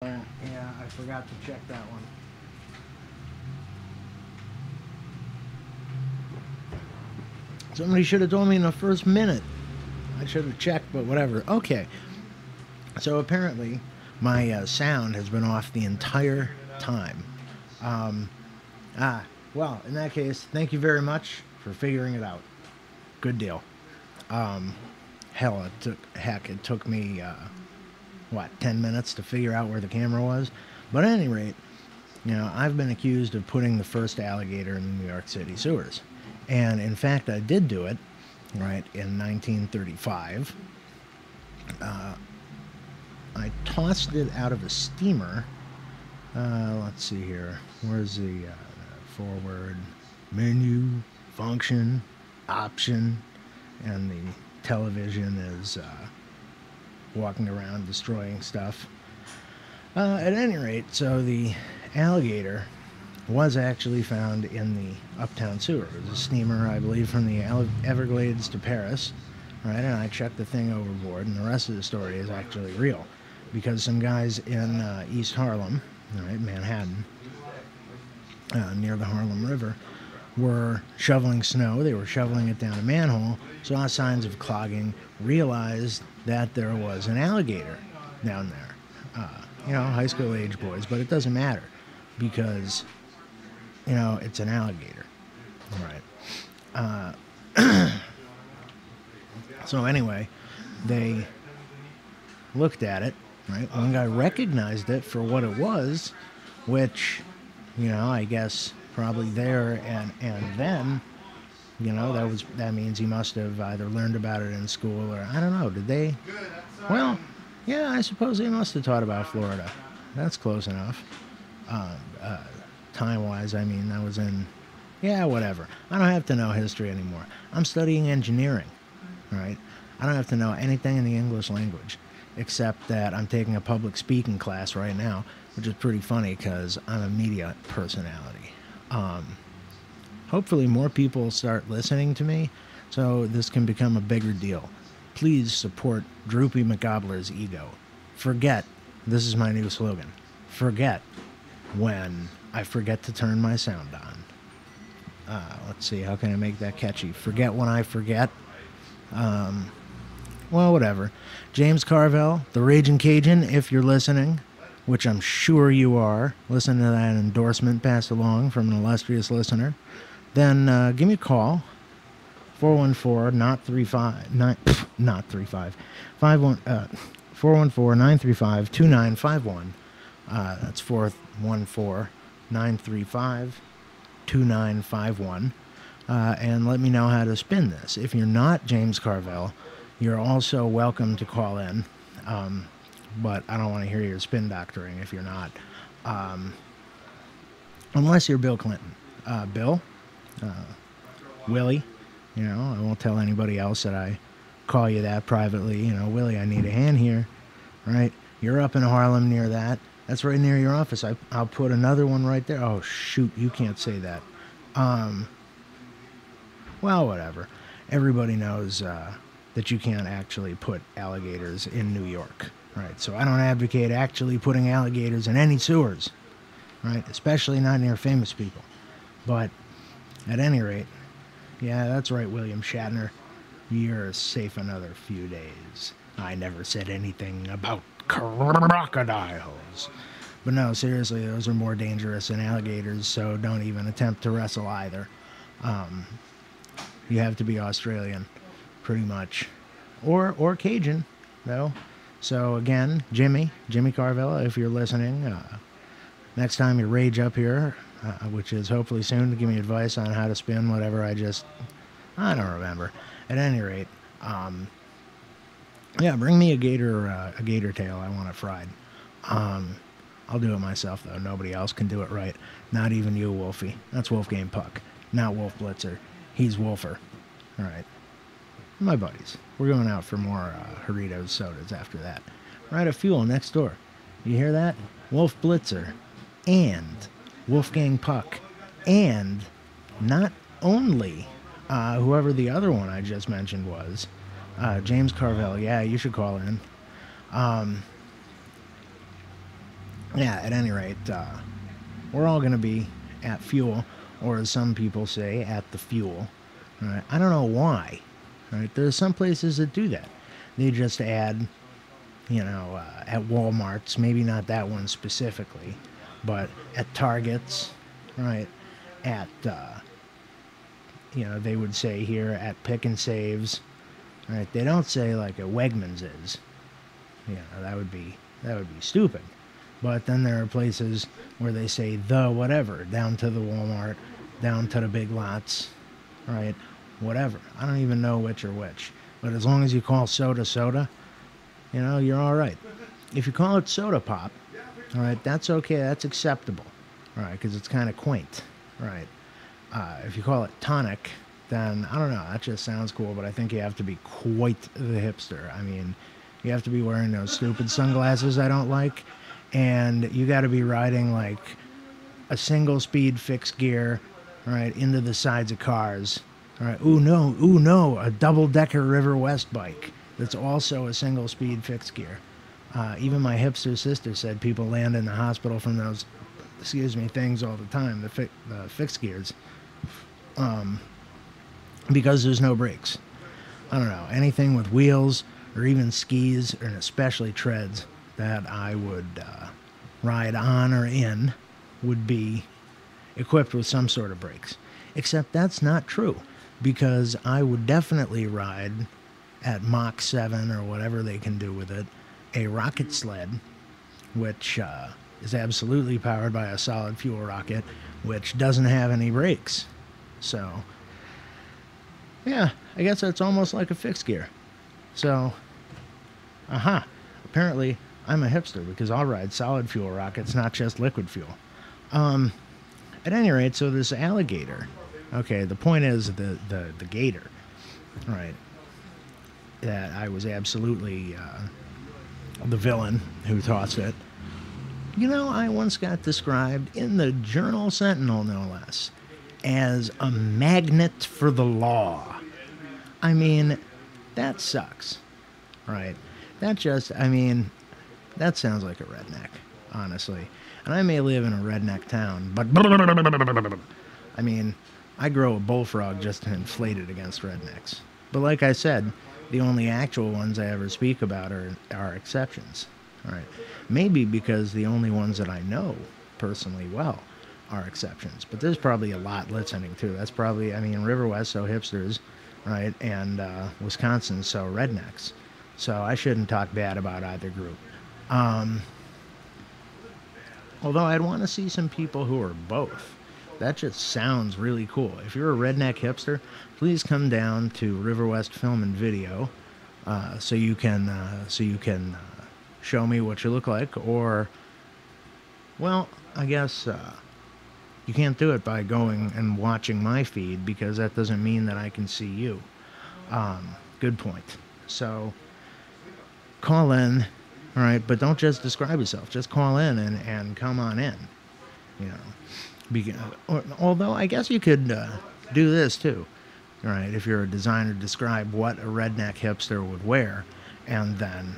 Yeah, I forgot to check that one. Somebody should have told me in the first minute. I should have checked, but whatever. Okay. So apparently, my sound has been off the entire time. Um, well, in that case, thank you very much for figuring it out. Good deal. Um, hell, it took me, what, 10 minutes to figure out where the camera was? But at any rate, I've been accused of putting the first alligator in the New York City sewers. And in fact, I did do it, right, in 1935. I tossed it out of a steamer. Let's see here. Where's the forward menu, function, option, and the television is walking around destroying stuff. At any rate, so the alligator was actually found in the Uptown sewer. It was a steamer, I believe, from the Everglades to Paris, right? And I checked the thing overboard, and the rest of the story is actually real, because some guys in East Harlem, right, Manhattan, near the Harlem River, were shoveling snow. They were shoveling it down a manhole, saw signs of clogging, realized that there was an alligator down there. High school age boys, but it doesn't matter because, it's an alligator. Right. So anyway, they looked at it, right? One guy recognized it for what it was, which, I guess probably there and then, that means he must have either learned about it in school or I don't know. Did they? Well, yeah, I suppose they must have taught about Florida. That's close enough. Time-wise, I mean, that was in, yeah, whatever. I don't have to know history anymore. I'm studying engineering, right? I don't have to know anything in the English language, except that I'm taking a public speaking class right now, which is pretty funny because I'm a media personality. Hopefully more people start listening to me, so this can become a bigger deal. Please support Droopy McGobbler's ego. Forget, this is my new slogan, forget when I forget to turn my sound on. Let's see, how can I make that catchy? Forget when I forget. Well, whatever. James Carville, the Raging Cajun, if you're listening, which I'm sure you are, listen to that endorsement passed along from an illustrious listener, then give me a call. 414 not 35 not 35 51 414 935 2951. That's 414 935 2951. And let me know how to spin this. If you're not James Carville, you're also welcome to call in. But I don't want to hear your spin doctoring if you're not. Unless you're Bill Clinton. Bill? Willie? I won't tell anybody else that I call you that privately. Willie, I need a hand here. Right? You're up in Harlem near that. That's right near your office. I'll put another one right there. Oh, shoot. You can't say that. Well, whatever. Everybody knows that you can't actually put alligators in New York. Right? So I don't advocate actually putting alligators in any sewers. Right? Especially not near famous people. But at any rate, yeah, that's right, William Shatner. You're safe another few days. I never said anything about crocodiles. But no, seriously, those are more dangerous than alligators, so don't even attempt to wrestle either. You have to be Australian, pretty much. Or Cajun, though. So again, Jimmy Carvilla, if you're listening, next time you rage up here, which is hopefully soon, to give me advice on how to spin whatever I don't remember. At any rate, yeah, bring me a gator tail. I want it fried. I'll do it myself, though. Nobody else can do it right. Not even you, Wolfie. That's Wolfgang Puck, not Wolf Blitzer. He's Wolfer. All right. My buddies. We're going out for more Doritos sodas after that. Right of fuel next door. You hear that? Wolf Blitzer and Wolfgang Puck, and not only whoever the other one I just mentioned was, James Carville. Yeah, you should call in. Yeah, at any rate, we're all going to be at fuel, or as some people say, at the fuel. Right? I don't know why. Right? There's some places that do that. They just add, at Walmart's, maybe not that one specifically, but at Targets, right? At, they would say here at Pick and Saves, right? They don't say like a Wegmans is. That would be stupid. But then there are places where they say the whatever, down to the Walmart, down to the Big Lots, right? Whatever. I don't even know which or which. But as long as you call soda soda, you're all right. If you call it soda pop, all right, that's okay. That's acceptable, all right, because it's kind of quaint, right? If you call it tonic, then I don't know. That just sounds cool, but I think you have to be quite the hipster. I mean, you have to be wearing those stupid sunglasses I don't like, and you got to be riding like a single speed fixed gear, right, into the sides of cars. All right, ooh no, a double decker River West bike that's also a single speed fixed gear. Even my hipster sister said people land in the hospital from those, things all the time, the fixed gears, because there's no brakes. I don't know, anything with wheels or even skis, and especially treads, that I would ride on or in would be equipped with some sort of brakes. Except that's not true, because I would definitely ride at Mach 7 or whatever they can do with it, a rocket sled, which is absolutely powered by a solid fuel rocket, which doesn't have any brakes. So, yeah, I guess that's almost like a fixed gear. So, apparently I'm a hipster because I'll ride solid fuel rockets, not just liquid fuel. At any rate, so this alligator, okay, the point is the gator, right, that I was absolutely the villain who tossed it. I once got described in the Journal Sentinel, no less, as a magnet for the law. I mean, that sucks, right? That sounds like a redneck, honestly. And I may live in a redneck town, but I mean, I grow a bullfrog just to inflate it against rednecks. But like I said, the only actual ones I ever speak about are exceptions. All right. Maybe because the only ones that I know personally well are exceptions. But there's probably a lot listening too. That's probably, River West, so hipsters, right? And Wisconsin, so rednecks. So I shouldn't talk bad about either group. Although I'd want to see some people who are both. That just sounds really cool. If you're a redneck hipster, please come down to River West Film and Video, so you can show me what you look like. Or, well, I guess you can't do it by going and watching my feed, because that doesn't mean that I can see you. Good point. So call in, all right, but don't just describe yourself. Just call in and come on in. Although I guess you could do this too, all right? If you're a designer, describe what a redneck hipster would wear, and then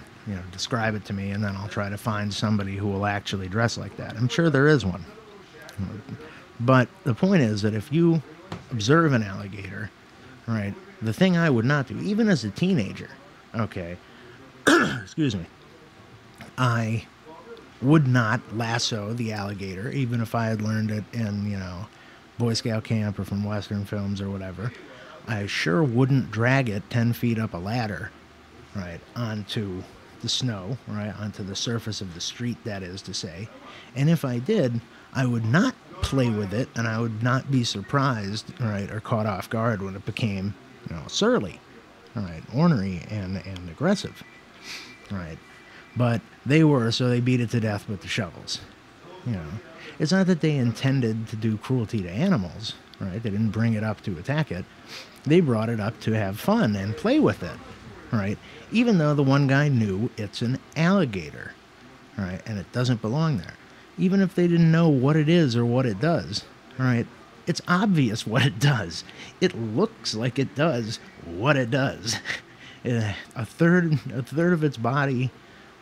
describe it to me, and then I'll try to find somebody who will actually dress like that. I'm sure there is one. But the point is that if you observe an alligator, right, the thing I would not do, even as a teenager, okay, excuse me, I would not lasso the alligator, even if I had learned it in, Boy Scout camp or from Western films or whatever. I sure wouldn't drag it 10 feet up a ladder, right, onto the snow, right, onto the surface of the street, that is to say. And if I did, I would not play with it, and I would not be surprised, right, or caught off guard when it became, surly, all right, ornery and aggressive, right. But they were, so they beat it to death with the shovels. It's not that they intended to do cruelty to animals, right? They didn't bring it up to attack it. They brought it up to have fun and play with it, right? Even though the one guy knew it's an alligator, right? And it doesn't belong there. Even if they didn't know what it is or what it does, right? It's obvious what it does. It looks like it does what it does. A third of its body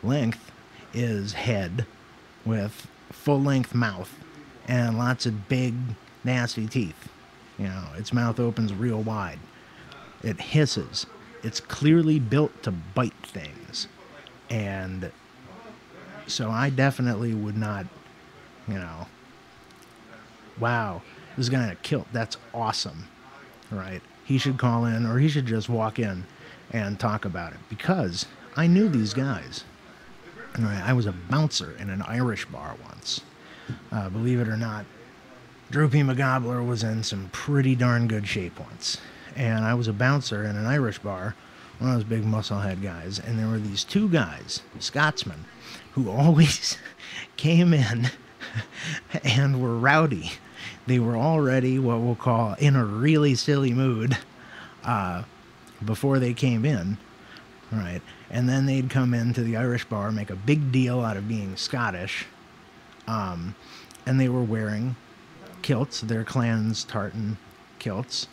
length is head, with full-length mouth and lots of big, nasty teeth. You know, its mouth opens real wide. It hisses. It's clearly built to bite things. And so I definitely would not, you know, wow, this guy killed. That's awesome, right? He should call in, or he should just walk in and talk about it, because I knew these guys. Right, I was a bouncer in an Irish bar once. Believe it or not, Droopy McGobbler was in some pretty darn good shape once. And I was a bouncer in an Irish bar, one of those big musclehead guys, and there were these two guys, Scotsmen, who always came in and were rowdy. They were already what we'll call in a really silly mood before they came in, right? And then they'd come into the Irish bar, make a big deal out of being Scottish, and they were wearing kilts, their clan's tartan kilts,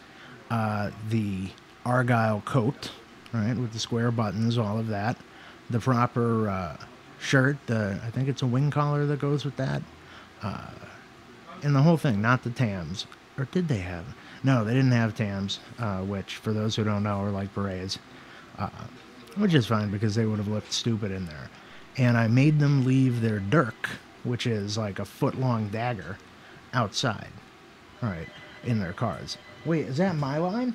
the Argyle coat, right, with the square buttons, all of that, the proper shirt, I think it's a wing collar that goes with that, and the whole thing, not the tams. Or did they have? No, they didn't have tams, which, for those who don't know, are like berets, which is fine because they would have looked stupid in there. And I made them leave their dirk, which is like a foot-long dagger, outside, all right, in their cars. Wait, is that my line?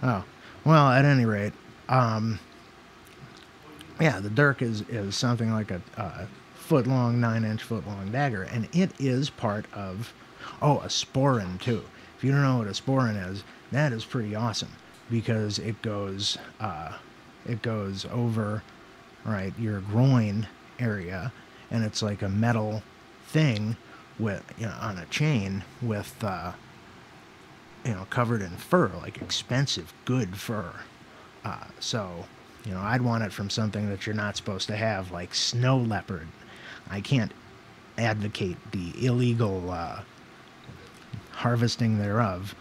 Oh, well, at any rate, yeah, the dirk is something like a foot-long, 9-inch foot-long dagger, and it is part of, oh, a sporran, too. If you don't know what a sporran is, that is pretty awesome, because it goes over, right, your groin area, and it's like a metal thing with, you know, on a chain with, you know, covered in fur, like expensive, good fur. So, you know, I'd want it from something that you're not supposed to have, like snow leopard. I can't advocate the illegal harvesting thereof,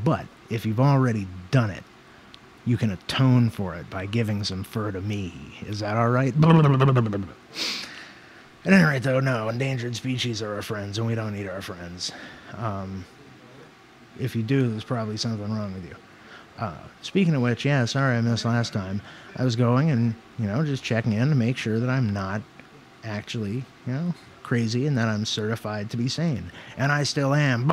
but if you've already done it, you can atone for it by giving some fur to me. Is that all right? At any rate, though, no, endangered species are our friends, and we don't need our friends. If you do, there's probably something wrong with you. Speaking of which, yeah, sorry I missed last time. I was going and, you know, just checking in to make sure that I'm not actually, you know, crazy and that I'm certified to be sane. And I still am.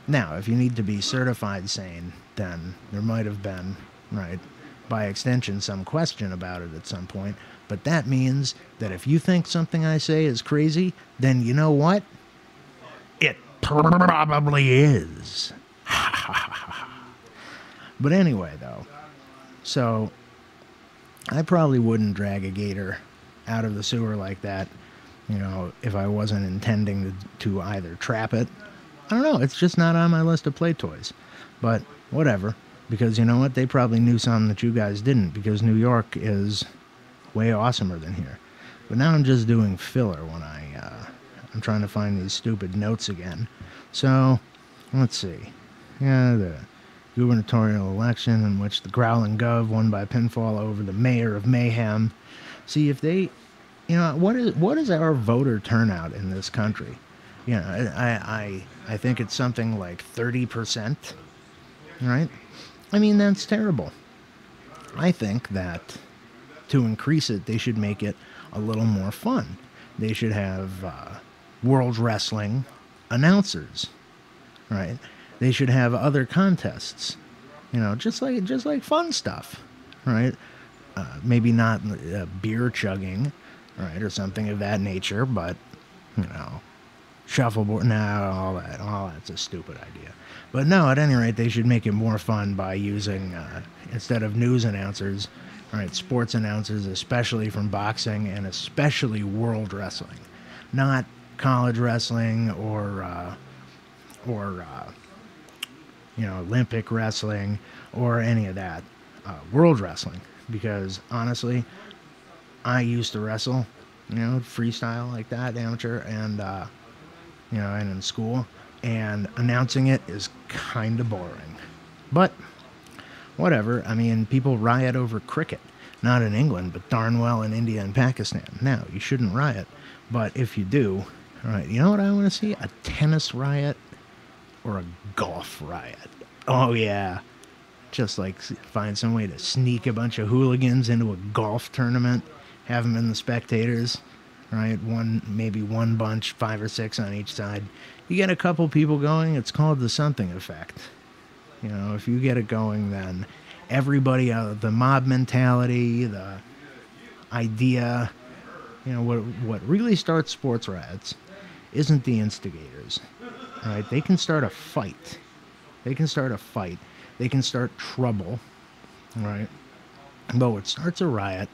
Now, if you need to be certified sane, then there might have been, right, by extension, some question about it at some point. But that means that if you think something I say is crazy, then you know what? It probably is. But anyway, though, so I probably wouldn't drag a gator out of the sewer like that, you know, if I wasn't intending to either trap it. I don't know, it's just not on my list of play toys. But whatever, because you know what? They probably knew something that you guys didn't, because New York is way awesomer than here. But now I'm just doing filler when I'm trying to find these stupid notes again. So, let's see. Yeah, the gubernatorial election in which the Growling Gov won by pinfall over the mayor of Mayhem. See, if they, you know, what is our voter turnout in this country? You know, I think it's something like 30%, right? I mean, that's terrible. I think that to increase it, they should make it a little more fun. They should have World Wrestling announcers, right? They should have other contests, you know, just like fun stuff, right? Maybe not beer chugging, right, or something of that nature, but, you know, shuffleboard, no, all that's a stupid idea. But no, at any rate, they should make it more fun by using, instead of news announcers, right, sports announcers, especially from boxing and especially world wrestling, not college wrestling or you know, Olympic wrestling or any of that. World wrestling, because honestly, I used to wrestle, you know, freestyle like that, amateur, and you know, and in school, and announcing it is kind of boring. But whatever. I mean, people riot over cricket. Not in England, but darn well in India and Pakistan. Now, you shouldn't riot, but if you do, all right, you know what I want to see? A tennis riot or a golf riot. Oh, yeah. Just like find some way to sneak a bunch of hooligans into a golf tournament, have them in the spectators, right? Maybe one bunch, 5 or 6 on each side. You get a couple people going, it's called the something effect. You know, if you get it going, then everybody, the mob mentality, the idea, you know, what really starts sports riots isn't the instigators, right? They can start a fight. They can start a fight. They can start trouble, right? But what starts a riot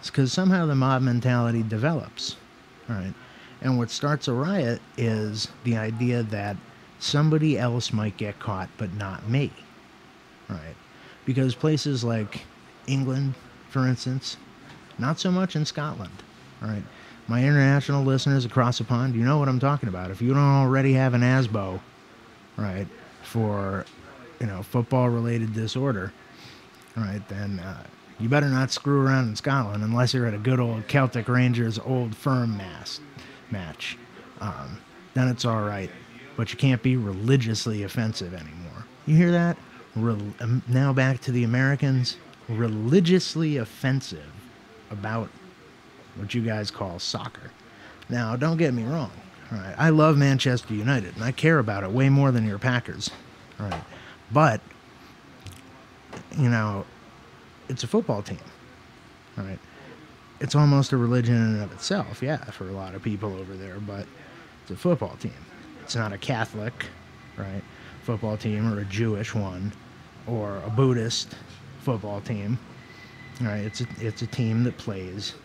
is because somehow the mob mentality develops, right? And what starts a riot is the idea that somebody else might get caught, but not me, right? Because places like England, for instance, not so much in Scotland, right? My international listeners across the pond, you know what I'm talking about. If you don't already have an ASBO, right, for, you know, football-related disorder, right, then you better not screw around in Scotland unless you're at a good old Celtic Rangers Old Firm match. Then it's all right, but you can't be religiously offensive anymore. You hear that? Now back to the Americans, religiously offensive about what you guys call soccer. Now, don't get me wrong. All right, I love Manchester United, and I care about it way more than your Packers. All right, but, you know, it's a football team. All right, it's almost a religion in and of itself, yeah, for a lot of people over there, but it's a football team. It's not a Catholic, right, football team or a Jewish one or a Buddhist football team. All right, it's a team that plays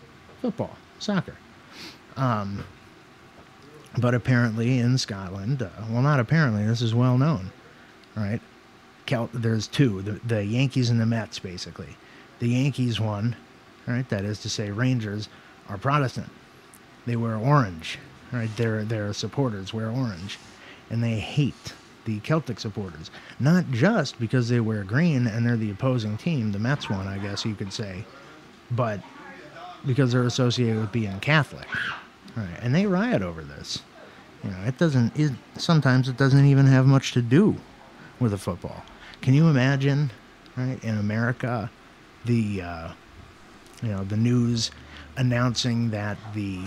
football, soccer. But apparently in Scotland, well, not apparently, this is well known, right? There's two, the Yankees and the Mets, basically. The Yankees won, right? That is to say, Rangers are Protestant. They wear orange, right? Their supporters wear orange, and they hate the Celtic supporters. Not just because they wear green and they're the opposing team, the Mets won, I guess you could say, but because they're associated with being Catholic, right? And they riot over this. You know, sometimes it doesn't even have much to do with a football. Can you imagine, right, in America, the news announcing that the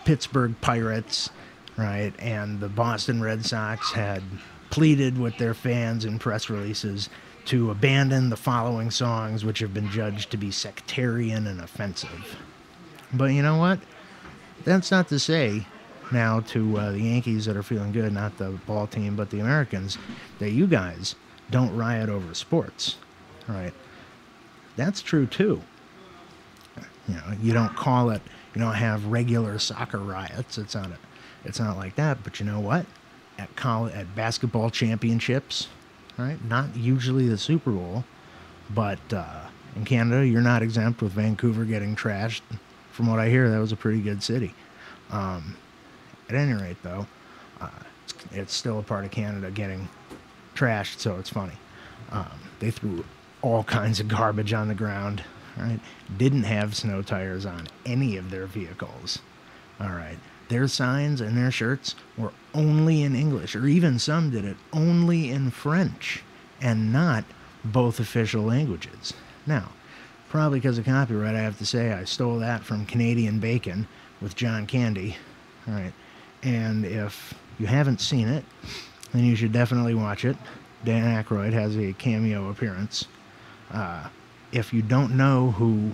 Pittsburgh Pirates, right, and the Boston Red Sox had pleaded with their fans in press releases to abandon the following songs, which have been judged to be sectarian and offensive. But you know what? That's not to say now to the Yankees that are feeling good, not the ball team, but the Americans, that you guys don't riot over sports, right? That's true too. You know, you don't call it, you don't have regular soccer riots. It's not like that. But you know what? At basketball championships, right? Not usually the Super Bowl, but in Canada, you're not exempt with Vancouver getting trashed. From what I hear, that was a pretty good city. At any rate, though, it's still a part of Canada getting trashed, so it's funny. They threw all kinds of garbage on the ground, right? Didn't have snow tires on any of their vehicles, all right? Their signs and their shirts were only in English, or even some did it only in French, and not both official languages. Now, probably because of copyright, I have to say I stole that from Canadian Bacon with John Candy, all right? And if you haven't seen it, then you should definitely watch it. Dan Aykroyd has a cameo appearance. If you don't know who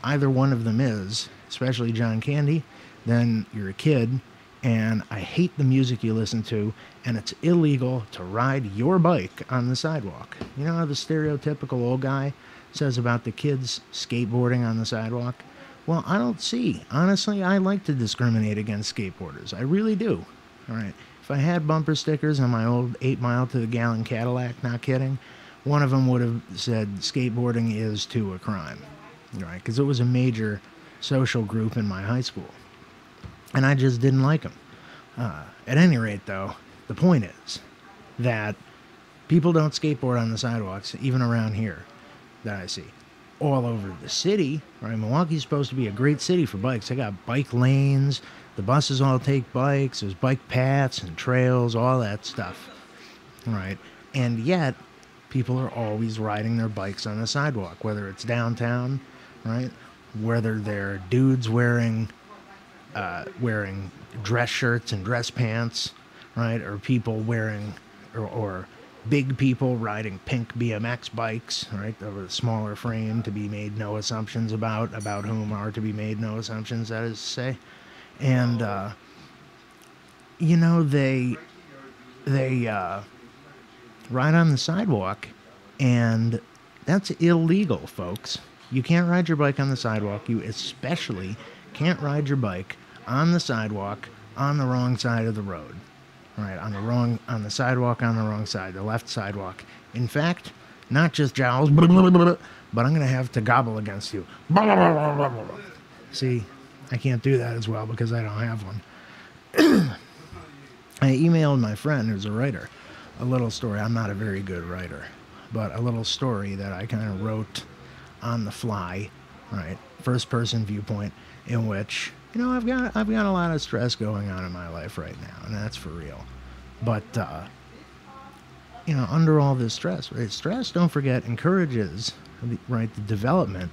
either one of them is, especially John Candy, then you're a kid, and I hate the music you listen to, and it's illegal to ride your bike on the sidewalk. You know how the stereotypical old guy says about the kids skateboarding on the sidewalk? Well, I don't see. Honestly, I like to discriminate against skateboarders. I really do. All right. If I had bumper stickers on my old 8 mile to the gallon Cadillac, not kidding, one of them would have said skateboarding is to a crime. All right. Because it was a major social group in my high school. And I just didn't like them. At any rate, though, the point is that people don't skateboard on the sidewalks, even around here, that I see. all over the city, right? Milwaukee's supposed to be a great city for bikes. They got bike lanes. The buses all take bikes. There's bike paths and trails, all that stuff, right? And yet, people are always riding their bikes on the sidewalk, whether it's downtown, right? Whether they're dudes wearing dress shirts and dress pants, right? Or people wearing, or big people riding pink BMX bikes, right? Over the smaller frame, to be made no assumptions about whom are to be made no assumptions, that is to say. And, they ride on the sidewalk, and that's illegal, folks. You can't ride your bike on the sidewalk. You especially can't ride your bike on the sidewalk on the wrong side of the road. Right, on the sidewalk on the wrong side, the left sidewalk. In fact, not just Jowls, but I'm going to have to gobble against you. See, I can't do that as well because I don't have one. I emailed my friend who's a writer a little story. I'm not a very good writer, but a little story that I kind of wrote on the fly, right? First person viewpoint, in which, I've got a lot of stress going on in my life right now, and that's for real. But under all this stress, right? Stress, don't forget, encourages the development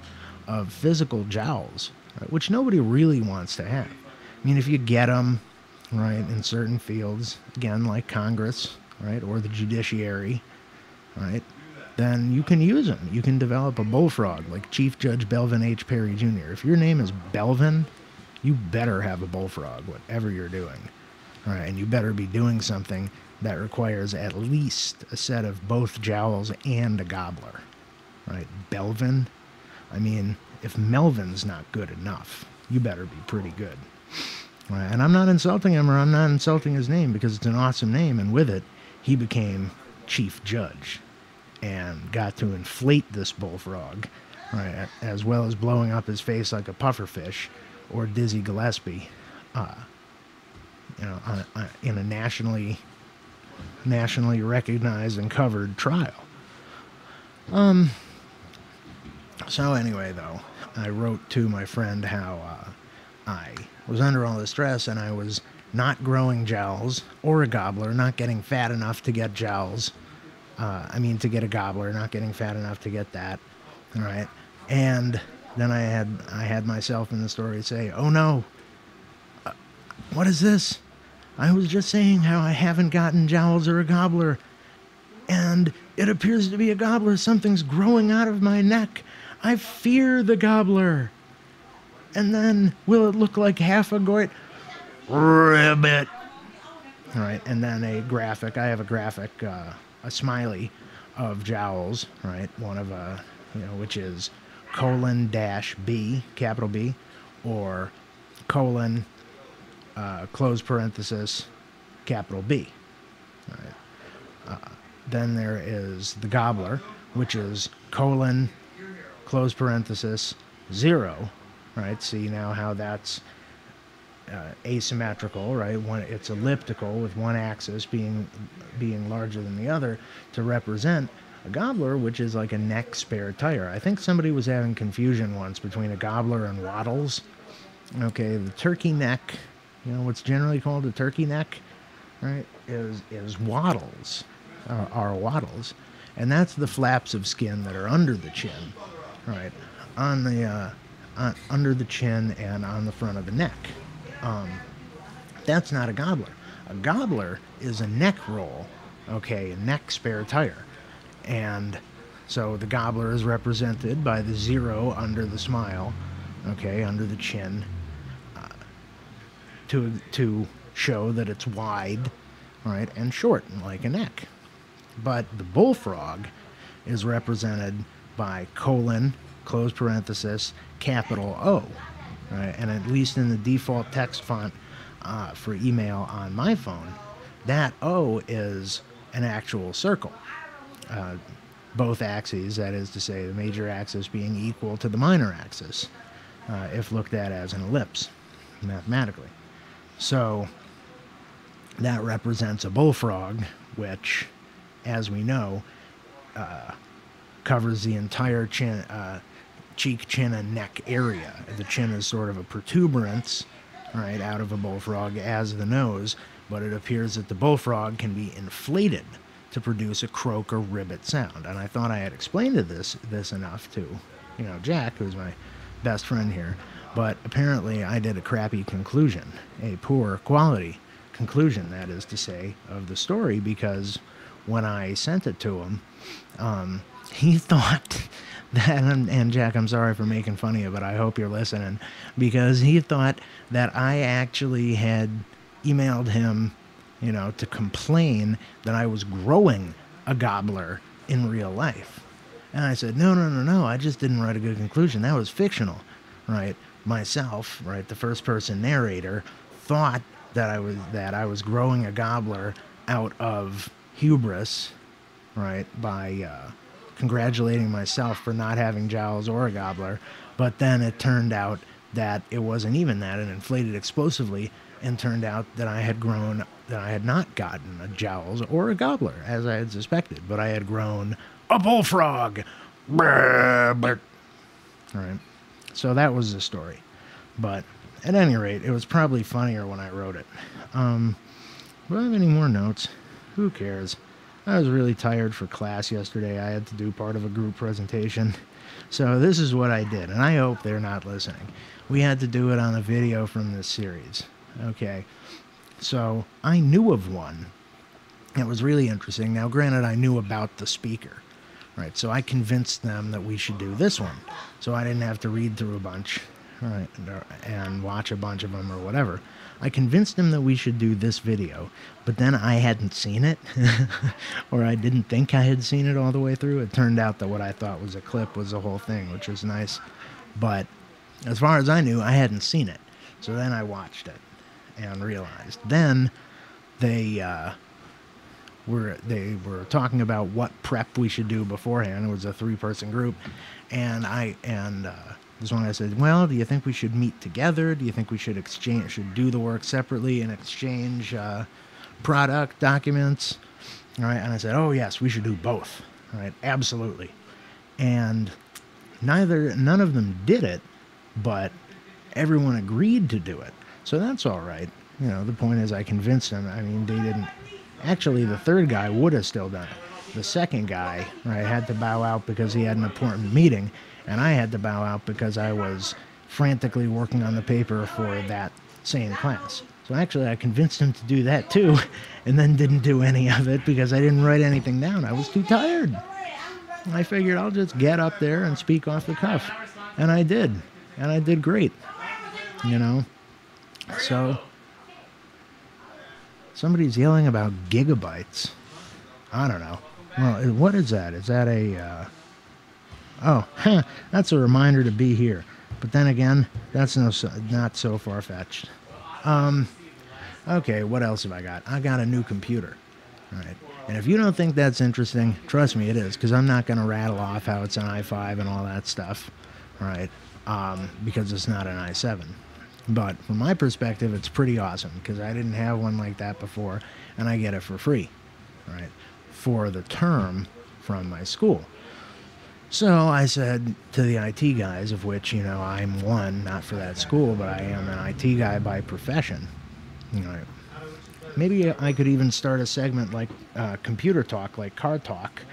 of physical jowls, right? Which nobody really wants to have. I mean, if you get them, right, in certain fields, again, like Congress, right, or the judiciary, right, then you can use them. You can develop a bullfrog like Chief Judge Belvin H. Perry Jr. If your name is Belvin, you better have a bullfrog, whatever you're doing. All right, and you better be doing something that requires at least a set of both jowls and a gobbler. Right, Belvin? I mean, if Melvin's not good enough, you better be pretty good. All right, and I'm not insulting him, or I'm not insulting his name, because it's an awesome name, and with it, he became Chief Judge and got to inflate this bullfrog, right, as well as blowing up his face like a pufferfish or Dizzy Gillespie, in a nationally recognized and covered trial. So anyway, though, I wrote to my friend how I was under all the stress, and I was not growing jowls or a gobbler, not getting fat enough to get jowls. To get a gobbler, not getting fat enough to get that. All right. And then I had myself in the story say, oh no, what is this? I was just saying how I haven't gotten jowls or a gobbler, and it appears to be a gobbler. Something's growing out of my neck. I fear the gobbler. And then, will it look like half a goit? Ribbit. All right, and then a graphic. I have a graphic, a smiley of jowls, right? One of which is :B, capital B, or colon, close parenthesis, capital B. All right. Then there is the gobbler, which is colon, close parenthesis, 0. Right. See now how that's asymmetrical, right? It's elliptical with one axis being larger than the other to represent a gobbler, which is like a neck spare tire. I think somebody was having confusion once between a gobbler and wattles. Okay, the turkey neck, what's generally called a turkey neck, right, is wattles, are wattles, and that's the flaps of skin that are under the chin, right, on the under the chin and on the front of the neck. That's not a gobbler. A gobbler is a neck roll, okay, a neck spare tire. And so the gobbler is represented by the 0 under the smile, okay, under the chin, to show that it's wide, right, and short, like a neck. But the bullfrog is represented by colon, close parenthesis, capital O, right? And at least in the default text font for email on my phone, that O is an actual circle. Both axes, that is to say, the major axis being equal to the minor axis, if looked at as an ellipse, mathematically. So that represents a bullfrog, which, as we know, covers the entire chin, cheek, chin, and neck area. The chin is sort of a protuberance, right, out of a bullfrog as the nose, but it appears that the bullfrog can be inflated to produce a croak or ribbit sound. And I thought I had explained this enough to, Jack, who's my best friend here, but apparently I did a crappy conclusion, a poor quality conclusion, that is to say, of the story, because when I sent it to him, he thought that, and Jack, I'm sorry for making fun of you, but I hope you're listening, because he thought that I actually had emailed him, to complain that I was growing a gobbler in real life. And I said, no, I just didn't write a good conclusion. That was fictional, right? Myself, right, the first person narrator, thought that I was growing a gobbler out of hubris, right, by congratulating myself for not having jowls or a gobbler. But then it turned out that it wasn't even that, and inflated explosively, and turned out that I had not gotten a jowls or a gobbler, as I had suspected, but I had grown a bullfrog. All right. So that was the story. But at any rate, it was probably funnier when I wrote it. Do I have any more notes? Who cares? I was really tired for class yesterday. I had to do part of a group presentation. So this is what I did, and I hope they're not listening. We had to do it on a video from this series. Okay. So I knew of one. It was really interesting. Now, granted, I knew about the speaker. Right, so I convinced them that we should do this one. So I didn't have to read through a bunch, right, and watch a bunch of them or whatever. I convinced them that we should do this video, but then I hadn't seen it, or I didn't think I had seen it all the way through. It turned out that what I thought was a clip was the whole thing, which was nice. But as far as I knew, I hadn't seen it. So then I watched it and realized. Then they were talking about what prep we should do beforehand. It was a 3-person group, and this one I said, well, do you think we should meet together? Do you think we should do the work separately and exchange product documents? All right, and I said, oh yes, we should do both. All right, absolutely. And none of them did it, but everyone agreed to do it. So that's all right. The point is, I convinced them. I mean, they didn't. Actually, the third guy would have still done it. The second guy, right, had to bow out because he had an important meeting, and I had to bow out because I was frantically working on the paper for that same class. So actually, I convinced him to do that too, and then didn't do any of it because I didn't write anything down. I was too tired. I figured I'll just get up there and speak off the cuff. And I did. And I did great. So somebody's yelling about gigabytes. I don't know. Well, what is that? Is that a... that's a reminder to be here. But then again, that's not so far-fetched. Okay, what else have I got? I got a new computer. All right. And if you don't think that's interesting, trust me, it is, because I'm not going to rattle off how it's an i5 and all that stuff, right? Because it's not an i7. But from my perspective, it's pretty awesome, because I didn't have one like that before, and I get it for free, right, for the term from my school. So I said to the IT guys, of which, I'm one, not for that school, but I am an IT guy by profession. Maybe I could even start a segment like computer talk, like car talk,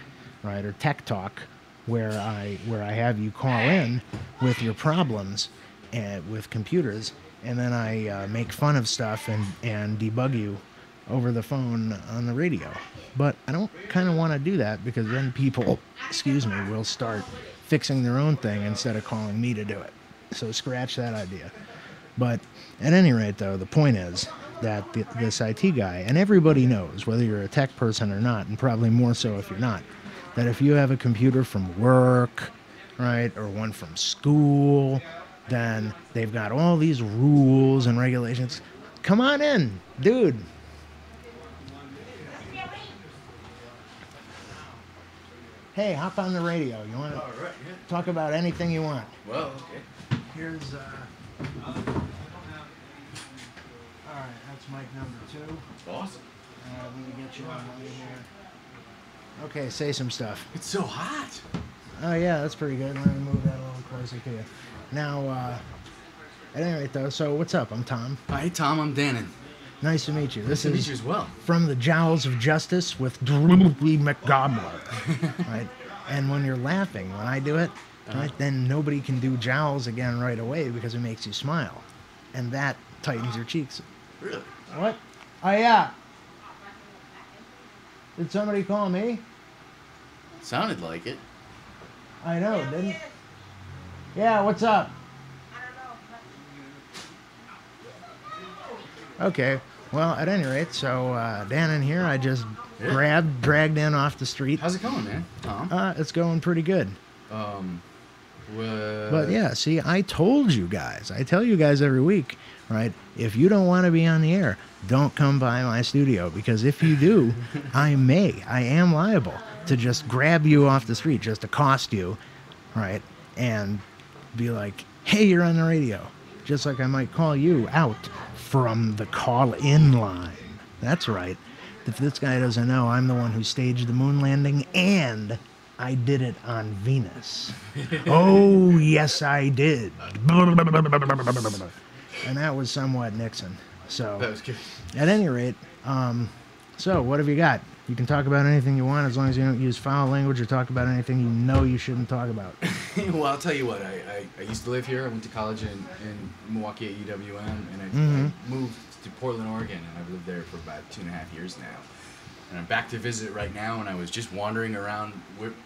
right, or tech talk, where I have you call in with your problems with computers, and then I make fun of stuff and debug you over the phone on the radio. But I don't kind of want to do that, because then people, will start fixing their own thing instead of calling me to do it. So scratch that idea. But at any rate, though, the point is that this IT guy, and everybody knows, whether you're a tech person or not, and probably more so if you're not, that if you have a computer from work, right, or one from school, then they've got all these rules and regulations. Come on in, dude. Hey, hop on the radio. You want to talk about anything you want? Well, okay. Here's, all right, that's mic number 2. Awesome. Let me get you on here. Okay, say some stuff. It's so hot. Oh, yeah, that's pretty good. Let me move that a little closer to you. Now, at any rate, though, so what's up? I'm Tom. Hi, Tom. I'm Dannon. Nice to meet you. Nice to meet you as well. From the Jowls of Justice with Droopy McGobbler. Right? And when you're laughing, when I do it, right, then nobody can do jowls again right away because it makes you smile. And that tightens your cheeks. Really? What? Oh, yeah. Did somebody call me? Sounded like it. I know, didn't... Yeah, what's up? Okay, well, at any rate, so Dan in here, I just dragged in off the street. How's it going, man, Tom? It's going pretty good. But yeah, see, I told you guys, I tell you guys every week, right? If you don't want to be on the air, don't come by my studio, because if you do, I am liable to just grab you off the street, just accost you, right? And be like, hey, you're on the radio. Just like I might call you out from the call-in line. That's right. If this guy doesn't know, I'm the one who staged the moon landing, and I did it on Venus. Oh, yes, I did. And that was somewhat Nixon. So, that was good. At any rate, so what have you got? You can talk about anything you want as long as you don't use foul language or talk about anything you know you shouldn't talk about. Well, I'll tell you what. I used to live here. I went to college in Milwaukee at UWM, and I moved to Portland, Oregon, and I've lived there for about 2.5 years now. And I'm back to visit right now, and I was just wandering around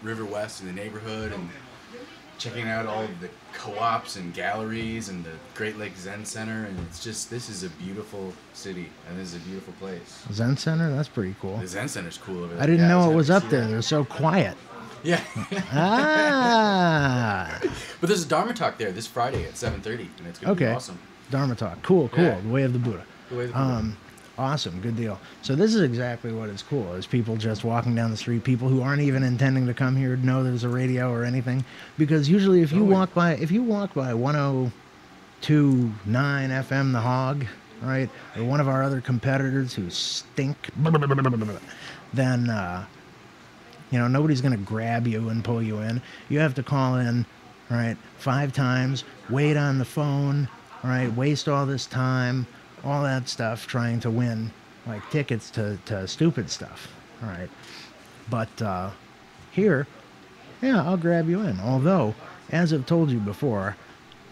River West in the neighborhood and checking out all of the co-ops and galleries and the Great Lakes Zen Center, and it's just, this is a beautiful city, and this is a beautiful place. Zen Center? That's pretty cool. The Zen Center's cool over there. I didn't know it was up there. They're so quiet. Yeah. Ah. But there's a Dharma talk there this Friday at 7:30, and it's going to be awesome. Dharma talk. Cool. Yeah. The Way of the Buddha. The Way of the Buddha. Awesome, good deal. So this is exactly what is cool, is people just walking down the street, people who aren't even intending to come here know there's a radio or anything. Because usually if you walk by 102.9 FM The Hog, right, or one of our other competitors who stink, then nobody's going to grab you and pull you in. You have to call in, right, 5 times, wait on the phone, right, waste all this time, all that stuff, trying to win like tickets to stupid stuff. All right. But here, yeah, I'll grab you in. Although, as I've told you before,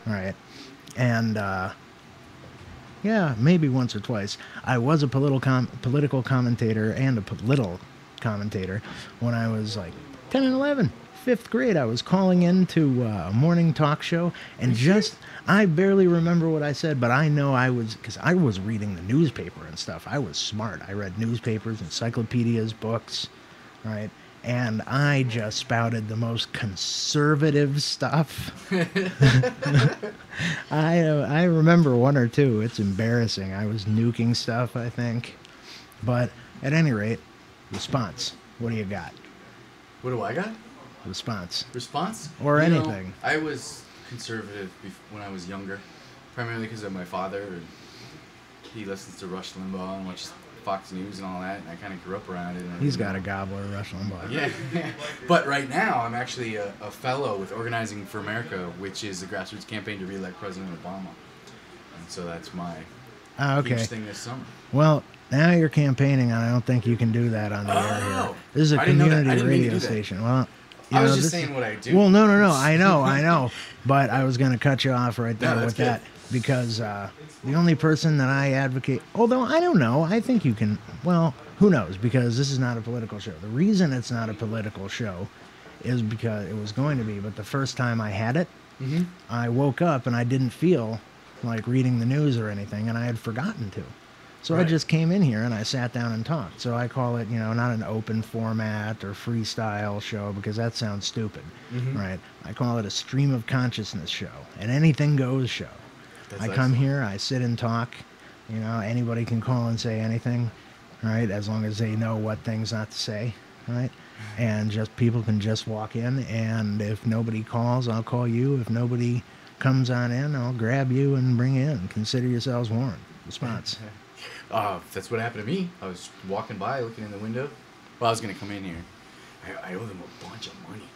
all right, and yeah, maybe once or twice, I was a political commentator and a little commentator when I was like 10 and 11. 5th grade, I was calling into a morning talk show, and I barely remember what I said, but I know because I was reading the newspaper and stuff. I was smart. I read newspapers, encyclopedias, books, right? And I just spouted the most conservative stuff. I remember one or two. It's embarrassing. I was nuking stuff, I think. But at any rate, response. What do you got? What do I got? Response. Or anything. I was conservative when I was younger, primarily because of my father. And he listens to Rush Limbaugh and watches Fox News and all that, and I kind of grew up around it. He's got a gobbler, Rush Limbaugh. Yeah. But right now, I'm actually a fellow with Organizing for America, which is a grassroots campaign to re-elect President Obama. And so that's my huge thing this summer. Well, now you're campaigning, and I don't think you can do that on the air here. This is a community radio station. Well, I was just saying what I do. Well, no. I know. But I was going to cut you off right there with that, because the only person that I advocate, although I don't know, I think you can, well, who knows, because this is not a political show. The reason it's not a political show is because it was going to be, but the first time I had it, I woke up and I didn't feel like reading the news or anything, and I had forgotten to. So I just came in here and I sat down and talked. So I call it, not an open format or freestyle show, because that sounds stupid, right? I call it a stream of consciousness show, an anything goes show. I come here, I sit and talk. Anybody can call and say anything, right? As long as they know what things not to say, right? And just people can just walk in, and if nobody calls, I'll call you. If nobody comes on in, I'll grab you and bring you in. Consider yourselves warned. Response. That's what happened to me. I was walking by, looking in the window. Well, I was going to come in here. I owe them a bunch of money.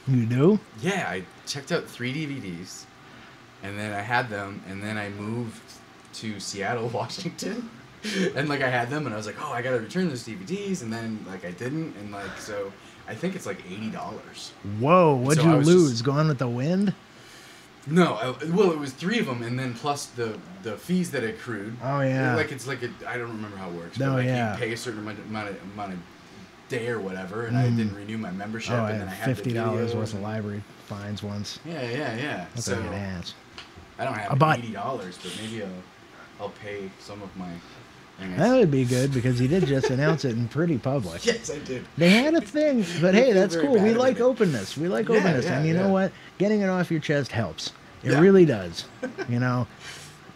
You do? Yeah, I checked out 3 DVDs, and then I had them, and then I moved to Seattle, Washington, and like I had them, and I was like, oh, I gotta return those DVDs, and then like I didn't, and like so I think it's like $80. Whoa, what'd So you I was lose? just- Gone with the Wind? No, well, it was 3 of them, and then plus the fees that accrued. Oh, yeah. Like it's like I don't remember how it works. No, but like yeah. you pay a certain amount of day or whatever, and I didn't renew my membership, Oh, I and then I had had the $50 videos worth of and- library fines once. Yeah. That's So like an ass. I don't have But- $80, but maybe I'll pay some of my. That would be good because he did just announce it in pretty public. Yes, I did. They had a thing, but I hey, feel that's very cool. bad We about like it. openness. We like Yeah, openness. yeah, And you know yeah. what? Getting it off your chest helps. It Yeah. really does. You know?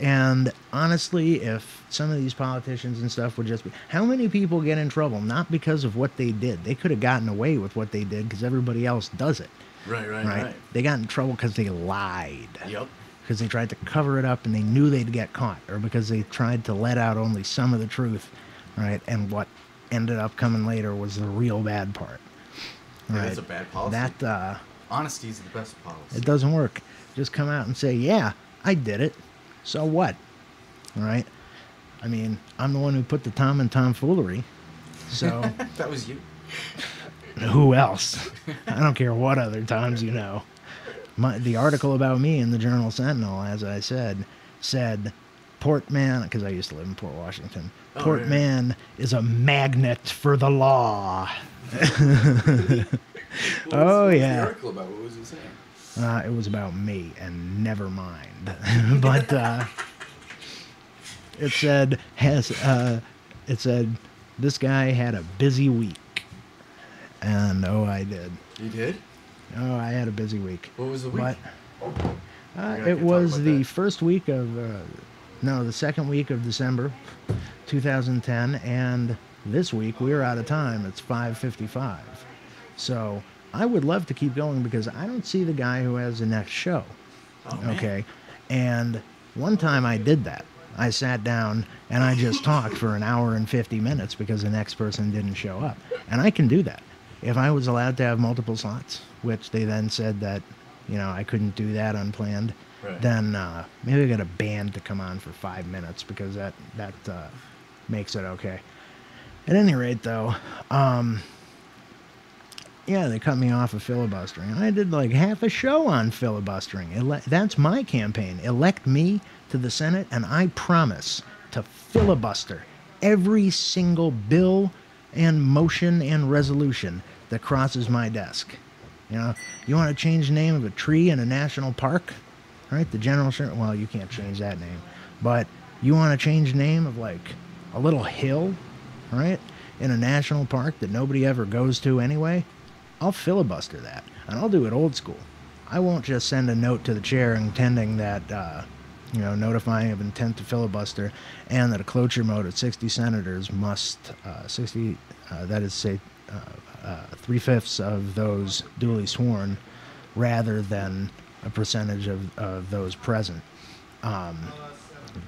And honestly, if some of these politicians and stuff would just be. How many people get in trouble? Not because of what they did. They could have gotten away with what they did because everybody else does it. Right. They got in trouble because they lied. Yep. Because they tried to cover it up and they knew they'd get caught, or because they tried to let out only some of the truth, right? And what ended up coming later was the real bad part. Yeah, Right? that's a bad policy. That Honesty is the best policy. it doesn't work. Just come out and say, "Yeah, I did it." So what? Right? I mean, I'm the one who put the Tom and tomfoolery. So That was you. who else? I don't care what other times you know. The article about me in the Journal Sentinel, as I said Port Man, because I used to live in Port Washington. Oh, Port really? Man is a magnet for the law. Oh, What was yeah. the article about? What was it saying? It was about me, and never mind. But it said this guy had a busy week, and I did. You did? Oh, I had a busy week. What was the week? But I it can talk was about the that. first week of, the second week of December, 2010, and this week we're out of time. It's 5:55. So I would love to keep going because I don't see the guy who has the next show. Oh, man. Okay, and one time I did that. I sat down and I just talked for an hour and 50 minutes because the next person didn't show up, and I can do that. If I was allowed to have multiple slots, which they then said that, I couldn't do that unplanned, Right. then maybe I get a band to come on for 5 minutes because that makes it okay. At any rate, though, they cut me off of filibustering. And I did like half a show on filibustering. That's my campaign. Elect me to the Senate, and I promise to filibuster every single bill and motion and resolution that crosses my desk. You want to change the name of a tree in a national park? Right? The general, well, you can't change that name. But you want to change the name of like a little hill, right? In a national park that nobody ever goes to anyway? I'll filibuster that. And I'll do it old school. I won't just send a note to the chair intending that, notifying of intent to filibuster and that a cloture vote of 60 senators must, 3/5 of those duly sworn, rather than a percentage of those present,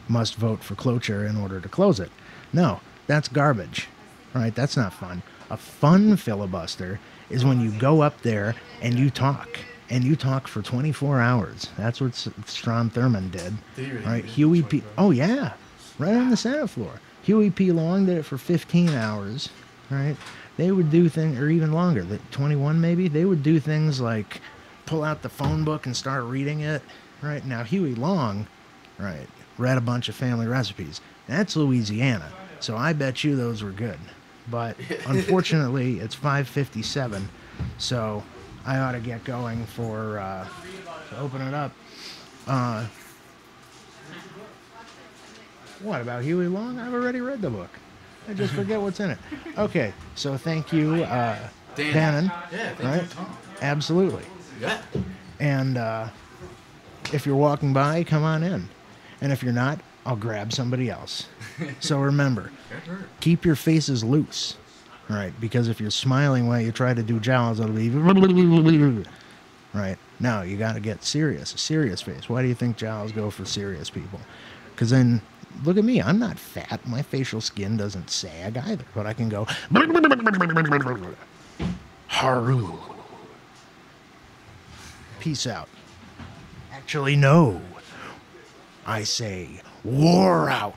must vote for cloture in order to close it. No, that's garbage. Right? That's not fun. A fun filibuster is when you go up there and you talk. And you talk for 24 hours. That's what Strom Thurmond did. Did he really Right? do it? Huey P. 24 Oh, yeah. Right on the Senate floor. Huey P. Long did it for 15 hours. Right? They would do things, or even longer, 21 maybe. They would do things like pull out the phone book and start reading it. Right? Now, Huey Long, right, read a bunch of family recipes. That's Louisiana. So I bet you those were good. But unfortunately, it's 5:57, so I ought to get going to open it up. What about Huey Long? I've already read the book. I just forget what's in it. Okay, so thank you, Dannon. Yeah, thank Right? you, Tom. Absolutely. Yeah. And if you're walking by, come on in. And if you're not, I'll grab somebody else. So remember, That hurt. keep your faces loose, right? Because if you're smiling while you try to do jowls, it'll be right. Now you got to get serious, a serious face. Why do you think jowls go for serious people? Because then, look at me. I'm not fat. My facial skin doesn't sag either, but I can go haru. peace out. Actually, no. I say war out.